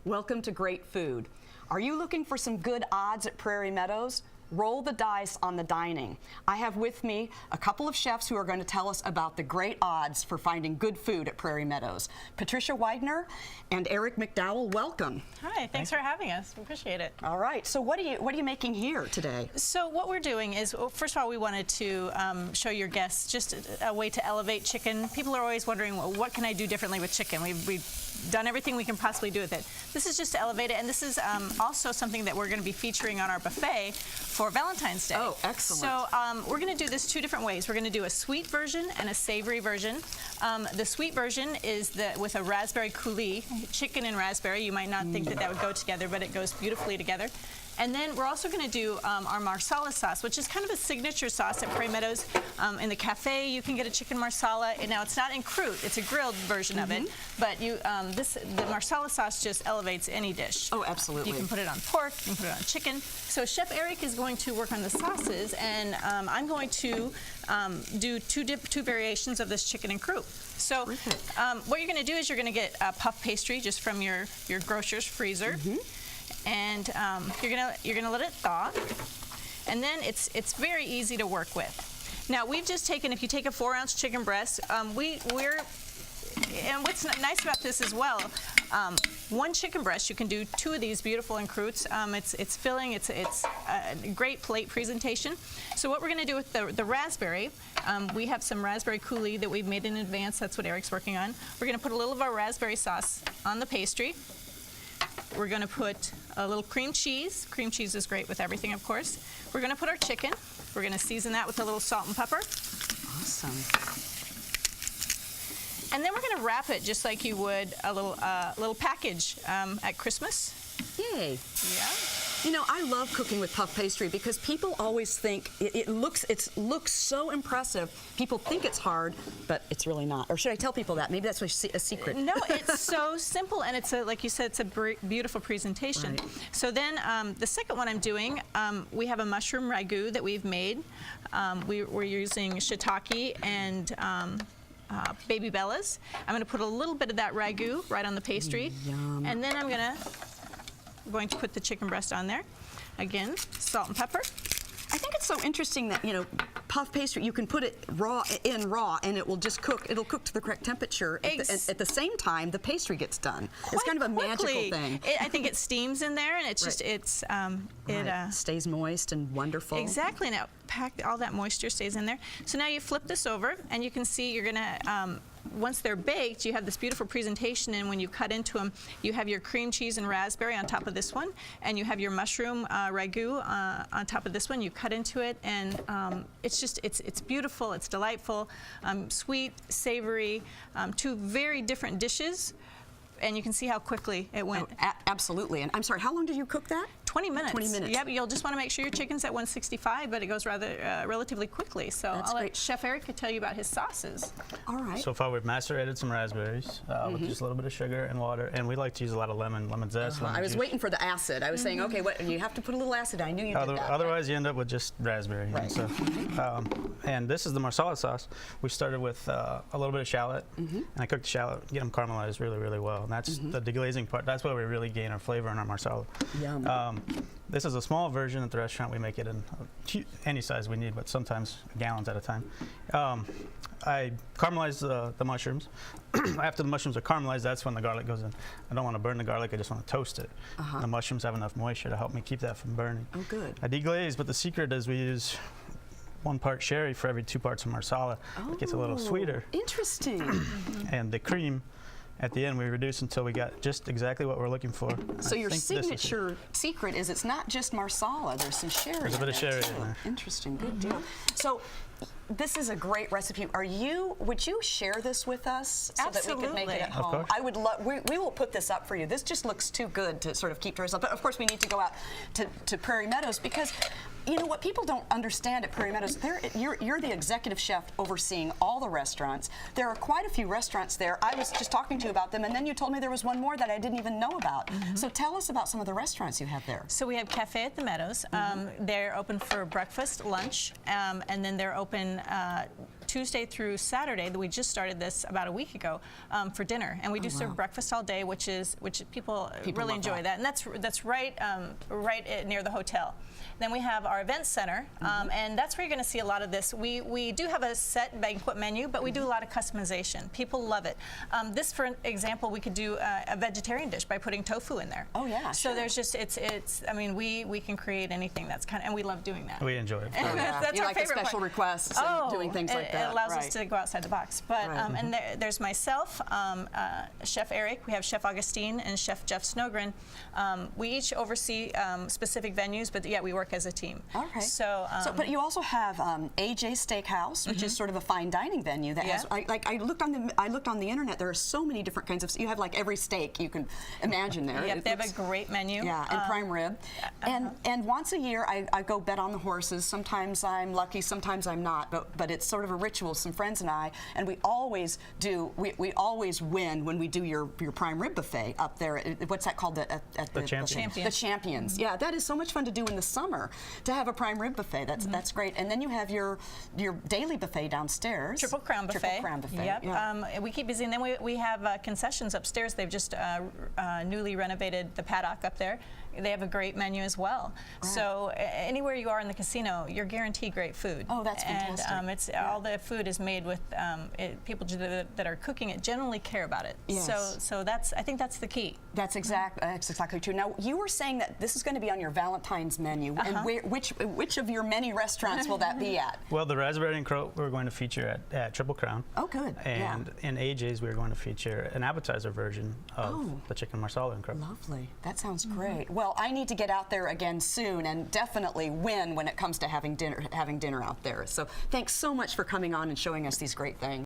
Welcome to Great Food. Are you looking for some good odds at Prairie Meadows? Roll the dice on the dining. I have with me a couple of chefs who are going to tell us about the great odds for finding good food at Prairie Meadows. Patricia Widener and Eric McDowell, welcome. Hi, thanks for having us. We appreciate it. All right, so what are you making here today? So what we're doing is, first of all, we wanted to show your guests just a way to elevate chicken. People are always wondering, well, what can I do differently with chicken? We've done everything we can possibly do with it. This is just to elevate it, and this is also something that we're going to be featuring on our buffet for Valentine's Day. Oh, excellent. So we're going to do this two different ways. We're going to do a sweet version and a savory version. The sweet version is with a raspberry coulis, chicken and raspberry. You might not think that that would go together, but it goes beautifully together. And then we're also going to do our marsala sauce, which is kind of a signature sauce at Prairie Meadows. In the cafe, you can get a chicken marsala. And now it's not en croûte; it's a grilled version of it. But the marsala sauce just elevates any dish. Oh, absolutely. You can put it on pork. You can put it on chicken. So Chef Eric is going to work on the sauces, and I'm going to do two variations of this chicken en croûte. So what you're going to do is you're going to get puff pastry just from your grocer's freezer. And you're gonna let it thaw, and then it's very easy to work with. Now we've just taken, if you take a 4-ounce chicken breast, and what's nice about this as well, one chicken breast, you can do 2 of these beautiful en croûtes. It's filling, it's a great plate presentation. So what we're gonna do with the raspberry, we have some raspberry coulis that we've made in advance. That's what Eric's working on. We're gonna put a little of our raspberry sauce on the pastry. We're going to put a little cream cheese. Cream cheese is great with everything, of course. We're going to put our chicken. We're going to season that with a little salt and pepper. Awesome. And then we're going to wrap it just like you would a little package at Christmas. Yay. Yeah. You know, I love cooking with puff pastry because people always think it looks so impressive. People think it's hard, but it's really not. Or should I tell people that? Maybe that's a secret. No, it's so simple, and it's like you said, it's a beautiful presentation. Right. So then the second one I'm doing, we have a mushroom ragu that we've made. We're using shiitake and baby bellas. I'm going to put a little bit of that ragu right on the pastry, and then I'm going to put the chicken breast on there. Again, salt and pepper. I think it's so interesting that, you know, puff pastry, you can put it raw, and it will just cook. It'll cook to the correct temperature. At the same time, the pastry gets done. It's kind of a magical thing. I think it steams in there, and it's just, it stays moist and wonderful. Exactly. Now, all that moisture stays in there. So now you flip this over, and you can see you're going to, once they're baked, you have this beautiful presentation, and when you cut into them, you have your cream cheese and raspberry on top of this one, and you have your mushroom ragu on top of this one. You cut into it, and it's beautiful, it's delightful, sweet, savory, 2 very different dishes, and you can see how quickly it went. Oh, absolutely. And I'm sorry, how long did you cook that? 20 minutes. 20 minutes. Yep, you'll just want to make sure your chicken's at 165, but it goes relatively quickly. So I'll let Chef Eric tell you about his sauces. All right. So far we've macerated some raspberries with just a little bit of sugar and water, and we like to use a lot of lemon zest. I was waiting for the acid. I was saying, okay, you have to put a little acid. I knew you did that. Otherwise you end up with just raspberry. Right. So, and this is the marsala sauce. We started with a little bit of shallot, and I cooked the shallot, get them caramelized really, really well. And that's the deglazing part. That's where we really gain our flavor in our marsala. Yum. This is a small version at the restaurant. We make it in any size we need, but sometimes gallons at a time. I caramelize the mushrooms. After the mushrooms are caramelized, that's when the garlic goes in. I don't want to burn the garlic, I just want to toast it. The mushrooms have enough moisture to help me keep that from burning. Oh, good. I deglaze, but the secret is we use 1 part sherry for every 2 parts of marsala. It gets a little sweeter. Interesting. And the cream, at the end, we reduce until we got just exactly what we're looking for. So your signature secret is it's not just marsala. There's some sherry. There's a bit of sherry in there. Interesting. Good deal. So this is a great recipe. Would you share this with us so that we could make it at home? Of course. I would love. We will put this up for you. This just looks too good to sort of keep to ourselves. But of course, we need to go out to Prairie Meadows because. You know what people don't understand at Prairie Meadows, you're the executive chef overseeing all the restaurants. There are quite a few restaurants there. I was just talking to you about them, and then you told me there was one more that I didn't even know about. So tell us about some of the restaurants you have there. So we have Cafe at the Meadows. They're open for breakfast, lunch, and then they're open Tuesday through Saturday. We just started this about a week ago for dinner, and we do serve breakfast all day, which people really enjoy that, and that's right near the hotel. Then we have our event center, and that's where you're going to see a lot of this. We do have a set banquet menu, but we do a lot of customization. People love it. This, for example, we could do a vegetarian dish by putting tofu in there. Oh yeah. So there's just I mean, we can create anything that's and we love doing that. We enjoy it. That's you our like the favorite special part. requests and doing things like that. It allows us to go outside the box. But and there's myself, Chef Eric. We have Chef Augustine and Chef Jeff Snogren. We each oversee specific venues, but yeah, we work as a team. Okay. So, but you also have AJ's Steakhouse, which is sort of a fine dining venue that has. I looked on the internet. There are so many different kinds of. You have like every steak you can imagine there. Yep, they have a great menu. Yeah, and prime rib. And once a year I go bet on the horses. Sometimes I'm lucky, sometimes I'm not. But it's sort of a ritual. Some friends and I, and we always do. We always win when we do your prime rib buffet up there. What's that called? The Champions. The Champions. Yeah, that is so much fun to do in the summer. To have a prime rib buffet, that's great. And then you have your daily buffet downstairs. Triple Crown Buffet. Triple Crown Buffet. Yep. Yeah. We keep busy, and then we have concessions upstairs. They've just newly renovated the paddock up there. They have a great menu as well. Right. So anywhere you are in the casino, you're guaranteed great food. Oh, that's fantastic. And all the food is made with people that are cooking it generally care about it. Yes. So I think that's the key. That's exactly true. Now you were saying that this is going to be on your Valentine's menu, and which of your many restaurants will that be at? Well, the Raspberry and Croat we're going to feature at Triple Crown. Oh, good. And in AJ's we're going to feature an appetizer version of the chicken marsala and croat. Lovely. That sounds great. Well, I need to get out there again soon and definitely win when it comes to having dinner out there. So thanks so much for coming on and showing us these great things.